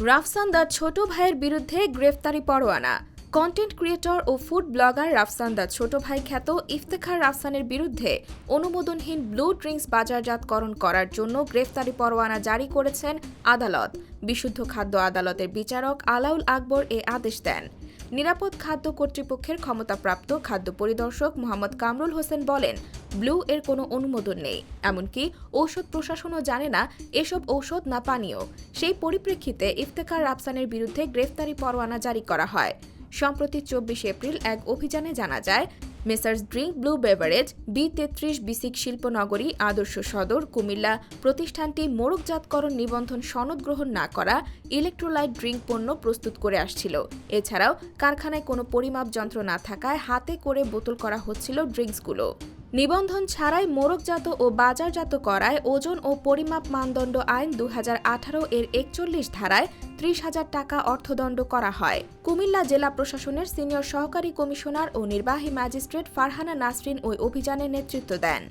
রাফসান দা ছোট ভাইয়ের বিরুদ্ধে গ্রেফতারি পরোয়ানা। কন্টেন্ট ক্রিয়েটর ও ফুড ব্লগার রাফসান দা ছোট ভাই খ্যাত ইফতেখার রাফসানের বিরুদ্ধে অনুমোদনহীন ব্লু ড্রিঙ্কস বাজারজাতকরণ করার জন্য গ্রেফতারি পরোয়ানা জারি করেছেন আদালত। বিশুদ্ধ খাদ্য আদালতের বিচারক আলাউল আকবর এ আদেশ দেন। নিরাপদ খাদ্য কর্তৃপক্ষের ক্ষমতাপ্রাপ্ত খাদ্য পরিদর্শক মোহাম্মদ কামরুল হোসেন বলেন, ব্লু এর কোনো অনুমোদন নেই, এমনকি ঔষধ প্রশাসনও জানে না এসব ঔষধ না পানীয়। সেই পরিপ্রেক্ষিতে ইফতেখার রাফসানের বিরুদ্ধে গ্রেফতারি পরোয়ানা জারি করা হয়। সম্প্রতি 24 এপ্রিল এক অভিযানে জানা যায়, messrs drink blue beverage B33 বিসিক শিল্পনগরী আদর্শ সদর কুমিল্লা প্রতিষ্ঠানটি মোড়কজাতকরণ নিবন্ধন সনদ গ্রহণ না করা ইলেকট্রোলাইট ড্রিঙ্ক পণ্য প্রস্তুত করে আসছিল। এছাড়াও কারখানায় কোনো পরিমাপ যন্ত্র না থাকায় হাতে করে বোতল করা হচ্ছিল ড্রিঙ্কসগুলো। নিবন্ধন ছাড়াই মোড়কজাত ও বাজারজাত করায় ওজন ও পরিমাপ মানদণ্ড আইন 2018 এর 41 ধারায় 30,000 টাকা অর্থদণ্ড করা হয়। কুমিল্লা জেলা প্রশাসনের সিনিয়র সহকারী কমিশনার ও নির্বাহী ম্যাজিস্ট্রেট ফারহানা নাসরিন ওই অভিযানে নেতৃত্ব দেন।